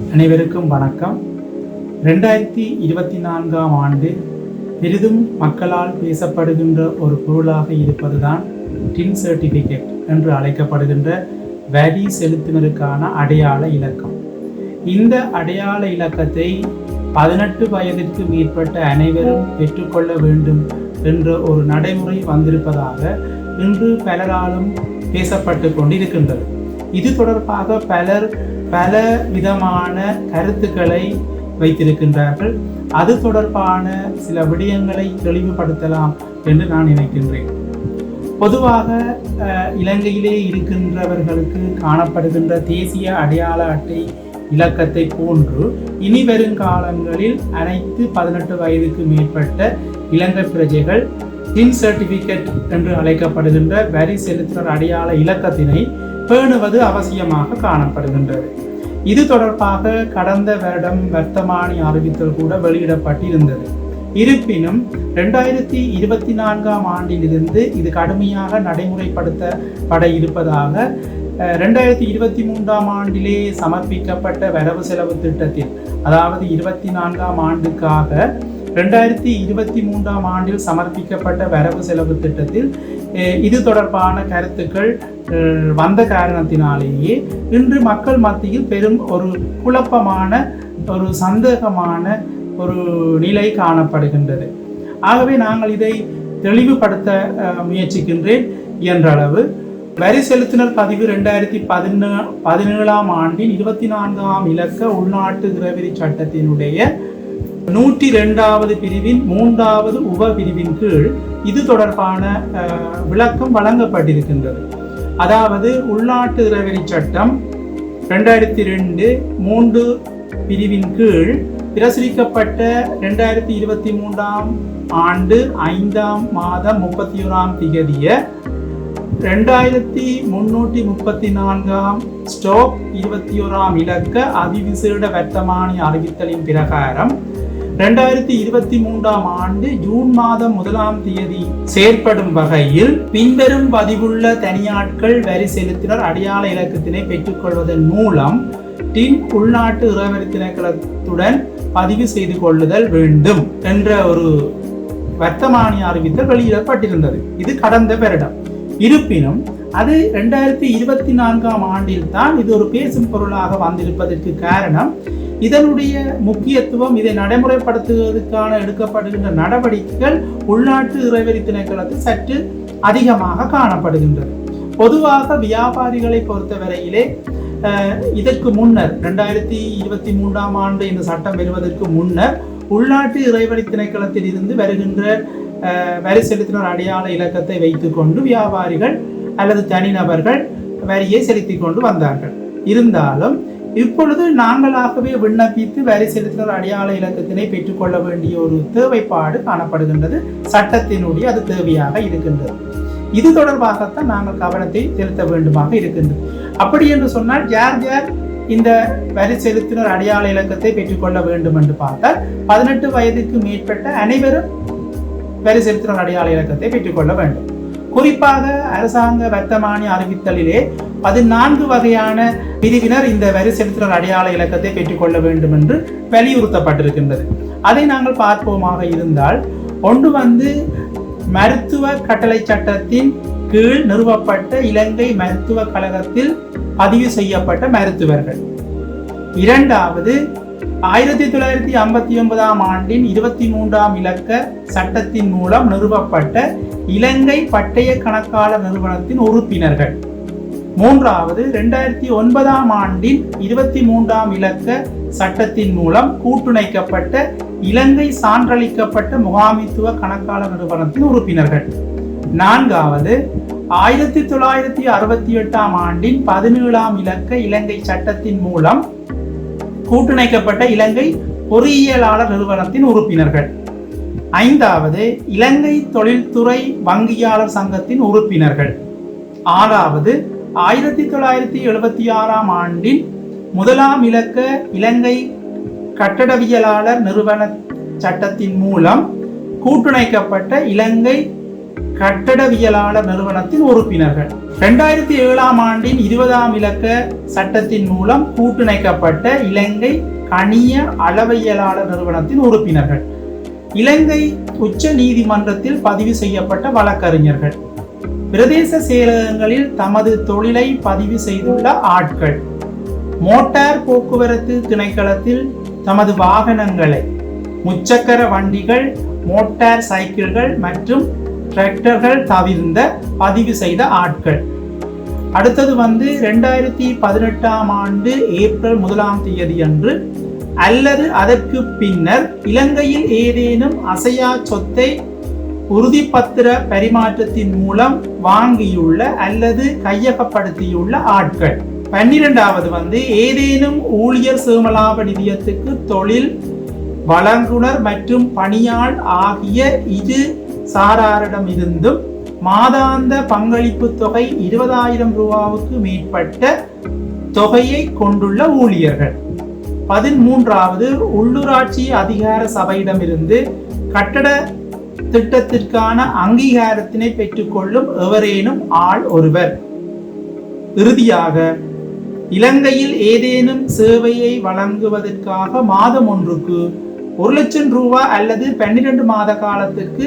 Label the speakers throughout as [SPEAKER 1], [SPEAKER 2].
[SPEAKER 1] அனைவருக்கும் வணக்கம். 2024ஆம் ஆண்டு பெரிதும் மக்களால் பேசப்படுகின்ற ஒரு பொருளாக இருப்பதுதான் டின் சர்டிஃபிகேட் என்று அழைக்கப்படுகின்ற வரி செலுத்துவதற்கான அடையாள இலக்கம். இந்த அடையாள இலக்கத்தை 18 வயதிற்கு மேற்பட்ட அனைவரும் பெற்றுக்கொள்ள வேண்டும் என்ற ஒரு நடைமுறை வந்திருப்பதாக இன்று பலராலும் பேசப்பட்டு கொண்டிருக்கின்றது. இது தொடர்பாக பல விதமான கருத்துக்களை வைத்திருக்கின்றார்கள். அது தொடர்பான சில விடயங்களை தெளிவுபடுத்தலாம் என்று நான் நினைக்கின்றேன். பொதுவாக இலங்கையிலே இருக்கின்றவர்களுக்கு காணப்படுகின்ற தேசிய அடையாள அட்டை இலக்கத்தை போன்று இனி வருங்காலங்களில் அனைத்து 18 வயதுக்கு மேற்பட்ட இலங்கை பிரஜைகள் டின் சர்டிஃபிகேட் என்று அழைக்கப்படுகின்ற வரி செலுத்துனர் அடையாள இலக்கத்தினை பேணுவது அவசியமாக காணப்படுகின்றது. இது தொடர்பாக கடந்த வருடம் வர்த்தமானி அறிவித்தல் கூட வெளியிடப்பட்டிருந்தது. இருப்பினும் 2024ஆம் ஆண்டிலிருந்து இது கடுமையாக நடைமுறைப்படுத்தப்பட இருப்பதாக 2023ஆம் ஆண்டிலே சமர்ப்பிக்கப்பட்ட வரவு செலவு திட்டத்தில், அதாவது 24ஆம் ஆண்டுக்காக 2023ஆம் ஆண்டில் சமர்ப்பிக்கப்பட்ட வரவு செலவு திட்டத்தில் இது தொடர்பான கருத்துக்கள் வந்த காரணத்தினாலேயே இன்று மக்கள் மத்தியில் பெரும் ஒரு குழப்பமான ஒரு சந்தேகமான ஒரு நிலை காணப்படுகின்றது. ஆகவே நாங்கள் இதை தெளிவுபடுத்த முயற்சிக்கின்றேன். என்றளவு வரி செலுத்துனர் பதிவு 2017ஆம் ஆண்டின் 24ஆம் இலக்க உள்நாட்டு திரவரி சட்டத்தினுடைய 102வது பிரிவின் 3வது உப பிரிவின் கீழ் இது தொடர்பான விளக்கம் வழங்கப்பட்டிருக்கின்றது. அதாவது உள்நாட்டு திரவரி சட்டம் 2002 3 பிரிவின் கீழ் பிரசுரிக்கப்பட்ட 2023ஆம் ஆண்டு 5ஆம் மாதம் 31ஆம் திகதிய 2334ஆம் ஸ்டோக் 21ஆம் இலக்க அதிவிசேட வர்த்தமானி அறிவித்தலின் பிரகாரம் 2023ஆம் ஆண்டு ஜூன் மாதம் 1ஆம் தேதி செயற்படும் வகையில் பின்வரும் பதிவுள்ள தனியாட்கள் வரி செலுத்தினர் அடையாள இலக்கத்தினை பெற்றுக்கொள்வதன் மூலம் டின் உள்நாட்டு இறவரி திணைக்களத்துடன் பதிவு செய்து கொள்ளுதல் வேண்டும் என்ற ஒரு வர்த்தமானி அறிவித்தல் வெளியிடப்பட்டிருந்தது. இது கடந்த வருடம். இருப்பினும் அது 2024ஆம் ஆண்டில் தான் இது ஒரு பேசும் பொருளாக வந்திருப்பதற்கு காரணம் இதனுடைய முக்கியத்துவம், இதை நடைமுறைப்படுத்துவதற்கான எடுக்கப்படுகின்ற நடவடிக்கைகள் உள்நாட்டு இறவரி திணைக்களத்தில் சற்று அதிகமாக காணப்படுகின்றது. பொதுவாக வியாபாரிகளை பொறுத்தவரையிலே இதற்கு முன்னர் 2023ஆம் ஆண்டு இந்த சட்டம் வருவதற்கு முன்னர் உள்நாட்டு இறவரி திணைக்களத்தில் இருந்து வருகின்ற வரி செலுத்தினர் அடையாள இலக்கத்தை வைத்துக்கொண்டு வியாபாரிகள் அல்லது தனிநபர்கள் வரியை செலுத்திக் கொண்டு வந்தார்கள். இருந்தாலும் இப்பொழுது நாங்களாகவே விண்ணப்பித்து வரி செலுத்தினர் அடையாள இலக்கத்தினை பெற்றுக்கொள்ள வேண்டிய ஒரு தேவைப்பாடு காணப்படுகின்றது. சட்டத்தினுடைய அது தேவையாக இருக்கின்றது. இது தொடர்பாகத்தான் நாங்கள் கவனத்தை செலுத்த வேண்டுமாக இருக்கின்றது. அப்படி என்று சொன்னால் யார் இந்த வரி செலுத்தினர் அடையாள இலக்கத்தை பெற்றுக்கொள்ள வேண்டும் என்று பார்த்தால் 18 வயதுக்கு மேற்பட்ட அனைவரும் வரி செலுத்தினர் அடையாள இலக்கத்தை பெற்றுக்கொள்ள வேண்டும். குறிப்பாக அரசாங்க வர்த்தமானி அறிவித்தலிலே 14 வகையான பிரிவினர் இந்த வரி செலுத்தினர் அடையாள இலக்கத்தை பெற்றுக்கொள்ள வேண்டும் என்று வலியுறுத்தப்பட்டிருக்கின்றது. அதை நாங்கள் பார்ப்போமாக இருந்தால், ஒன்று மருத்துவ கட்டளை சட்டத்தின் கீழ் நிறுவப்பட்ட இலங்கை மருத்துவ கழகத்தில் பதிவு செய்யப்பட்ட மருத்துவர்கள். இரண்டாவது 1959ஆம் ஆண்டின் 23ஆம் இலக்க சட்டத்தின் மூலம் நிறுவப்பட்ட இலங்கை பட்டய கணக்காளர் நிறுவனத்தின் உறுப்பினர்கள். மூன்றாவது 2009ஆம் ஆண்டின் 23ஆம் இலக்க சட்டத்தின் மூலம் கூட்டுணைக்கப்பட்ட இலங்கை சான்றளிக்கப்பட்ட முகாமித்துவ கணக்காளர் நிறுவனத்தின் உறுப்பினர்கள். நான்காவது 1968ஆம் ஆண்டின் 17ஆம் இலக்க இலங்கை சட்டத்தின் மூலம் கூட்டுணைக்கப்பட்ட இலங்கை பொறியியலாளர் நிறுவனத்தின் உறுப்பினர்கள். ஐந்தாவது இலங்கை தொழில்துறை வங்கியாளர் சங்கத்தின் உறுப்பினர்கள். ஆறாவது 1976ஆம் ஆண்டின் 1ஆம் இலக்க இலங்கை கட்டடவியலாளர் நிறுவன சட்டத்தின் மூலம் கூட்டுணைக்கப்பட்ட இலங்கை கட்டடவியலாளர் நிறுவனத்தின் உறுப்பினர்கள். 2007 ஆண்டின் 20ஆம் இலக்க சட்டத்தின் மூலம் கூட்டிணைக்கப்பட்ட இலங்கை கணிய அளவியலாளர் நிறுவனத்தின் உறுப்பினர்கள். இலங்கை உச்ச நீதிமன்றத்தில் பதிவு செய்யப்பட்ட வழக்கறிஞர்கள். பிரதேச செயலகங்களில் தமது தொழிலை பதிவு செய்துள்ள ஆட்கள். மோட்டார் போக்குவரத்து திணைக்களத்தில் தமது வாகனங்களை, முச்சக்கர வண்டிகள், மோட்டார் சைக்கிள்கள் மற்றும் டிராக்டர்கள் தவிர்ந்த பதிவு செய்த ஆட்கள். அடுத்தது 2018ஆம் ஆண்டு ஏப்ரல் 1ஆம் தேதி அன்று அல்லது அதற்கு பின்னர் இலங்கையில் ஏதேனும் அசையா சொத்தை உறுதிப்பத்திர பரிமாற்றத்தின் மூலம் வாங்கியுள்ள அல்லது கையகப்படுத்தியுள்ள ஆட்கள். 12வது ஏதேனும் ஊழியர் சேமலாப நிதியத்துக்கு தொழில் வழங்குனர் மற்றும் பணியாள் ஆகிய இரு சாராரிடமிருந்தும் மாதாந்த பங்களிப்பு தொகை 20,000 ரூபாவுக்கு மேற்பட்ட தொகையை கொண்டுள்ள ஊழியர்கள். 13வது உள்ளூராட்சி அதிகார சபையிடமிருந்து கட்டட திட்டத்திற்கான அங்கீகாரத்தினை பெற்றுக்கொள்ளும் எவரேனும் ஆள் ஒருவர். இறுதியாக இலங்கையில் ஏதேனும் சேவையை வழங்குவதற்காக மாதம் ஒன்றுக்கு 1,00,000 ரூபாய் அல்லது 12 மாத காலத்துக்கு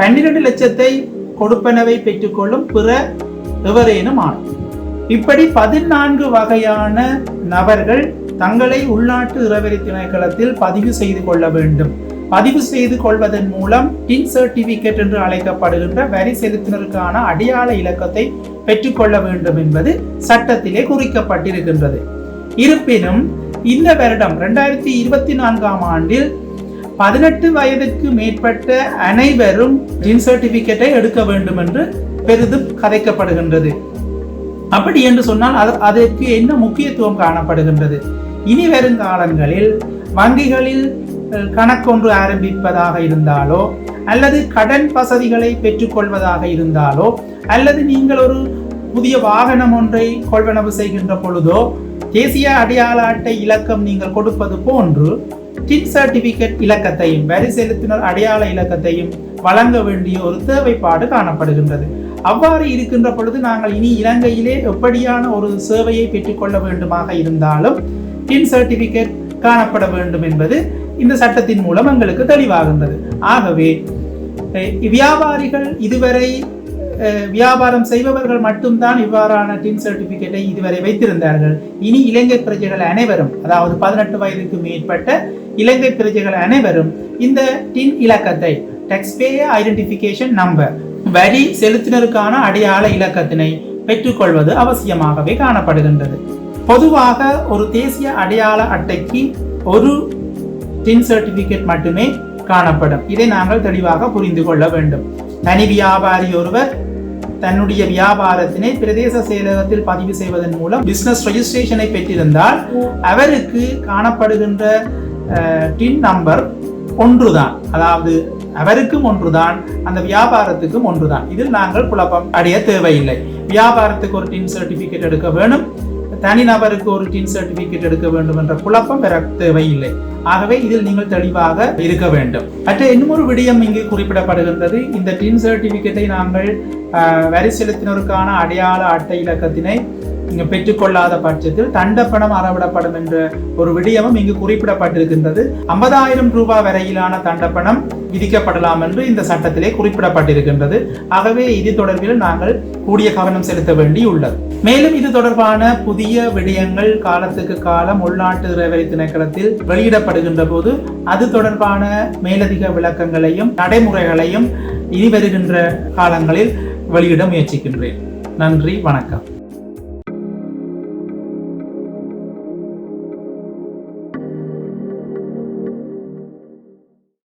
[SPEAKER 1] 12 லட்சத்தை கொடுப்பனவை பெற்றுக்கொள்ளும் பிற எவரேனும் ஆள். இப்படி 14 வகையான நபர்கள் தங்களை உள்நாட்டு இறவரி திணைக்களத்தில் பதிவு செய்து கொள்ள வேண்டும். பதிவு செய்து கொள்வதன் மூலம் டின் சர்டிபிகேட் என்று அழைக்கப்படுகின்ற வரி செலுத்தினருக்கான அடையாள இலக்கத்தை பெற்றுக்கொள்ள வேண்டும் என்பது சட்டத்திலே குறிக்கப்பட்டிருக்கின்றது. இருப்பினும் இந்த வருடம் 2024ஆம் ஆண்டில் 18 வயதிற்கு மேற்பட்ட அனைவரும் டின் சர்டிபிகேட்டை எடுக்க வேண்டும் என்று பெரிதும் கதைக்கப்படுகின்றது. அப்படி என்று சொன்னால் அதற்கு என்ன முக்கியத்துவம் காணப்படுகின்றது? இனி வரும் காலங்களில் வங்கிகளில் கணக்கொன்று ஆரம்பிப்பதாக இருந்தாலோ அல்லது கடன் வசதிகளை பெற்றுக்கொள்வதாக இருந்தாலோ அல்லது நீங்கள் ஒரு புதிய வாகனம் ஒன்றை கொள்வனவு செய்கின்ற பொழுதோ தேசிய அடையாள அட்டை இலக்கம் நீங்கள் கொடுப்பது போன்று டின் சர்டிபிகேட் இலக்கத்தையும் வரி செலுத்தினர் அடையாள இலக்கத்தையும் வழங்க வேண்டிய ஒரு தேவைப்பாடு காணப்படுகின்றது. அவ்வாறு இருக்கின்ற பொழுது நாங்கள் இனி இலங்கையிலே எப்படியான ஒரு சேவையை பெற்றுக்கொள்ள வேண்டுமாக இருந்தாலும் டின் சர்டிபிகேட் காணப்பட வேண்டும் என்பது இந்த சட்டத்தின் மூலம் எங்களுக்கு தெளிவாகின்றது. ஆகவே வியாபாரிகள் இதுவரை வியாபாரம் செய்பவர்கள் மட்டும்தான் இவ்வாறான டின் சர்டிபிகேட்டை இதுவரை வைத்திருந்தார்கள். இனி இலங்கை பிரஜைகள் அனைவரும், அதாவது 18 வயதுக்கு மேற்பட்ட இலங்கை பிரஜைகள் அனைவரும் இந்த டின் இலக்கத்தை, taxpayer identification number, வரி செலுத்தினருக்கான அடையாள இலக்கத்தினை பெற்றுக்கொள்வது அவசியமாகவே காணப்படுகின்றது. பொதுவாக ஒரு தேசிய அடையாள அட்டைக்கு ஒரு டின் சர்டிபிகேட் மட்டுமே காணப்படும். இதை நாங்கள் தெளிவாக புரிந்து கொள்ள வேண்டும். தனி வியாபாரி ஒருவர் தன்னுடைய வியாபாரத்தினை பிரதேச செயலகத்தில் பதிவு செய்வதன் மூலம் பிசினஸ் ரெஜிஸ்ட்ரேஷனை பெற்றிருந்தால் அவருக்கு காணப்படுகின்ற டின் நம்பர் ஒன்றுதான், அதாவது அவருக்கும் ஒன்றுதான், அந்த வியாபாரத்துக்கும் ஒன்றுதான். இதில் நாங்கள் குழப்பம் அடைய தேவையில்லை. வியாபாரத்துக்கு ஒரு டின் சர்டிபிகேட் எடுக்க வேண்டும், தனிநபருக்கு ஒரு டின் சர்டிபிகேட் எடுக்க வேண்டும் என்ற குழப்பம் பெற தேவையில்லை. ஆகவே இதில் நீங்கள் தெளிவாக இருக்க வேண்டும். மற்ற இன்னொரு விடயம் இங்கு குறிப்பிடப்படுகின்றது. இந்த டின் சர்டிபிகேட்டை நாங்கள் வரி செலுத்தினருக்கான அடையாள அட்டை இலக்கத்தினை பெற்றுக்கொள்ளாத பட்சத்தில் தண்டப்பணம் அறவிடப்படும் என்ற ஒரு விடயமும் இங்கு குறிப்பிடப்பட்டிருக்கின்றது. 50,000 ரூபாய் வரையிலான தண்டப்பணம் விதிக்கப்படலாம் என்று இந்த சட்டத்திலே குறிப்பிடப்பட்டிருக்கின்றது. ஆகவே இது தொடர்பில் நாங்கள் கூடிய கவனம் செலுத்த வேண்டியுள்ளது. மேலும் இது தொடர்பான புதிய விடயங்கள் காலத்துக்கு காலம் உள்நாட்டு இறவரி திணைக்களத்தில் வெளியிடப்படுகின்ற போது அது தொடர்பான மேலதிக விளக்கங்களையும் நடைமுறைகளையும் இனி வருகின்ற காலங்களில் வெளியிட முயற்சிக்கின்றேன். நன்றி, வணக்கம்.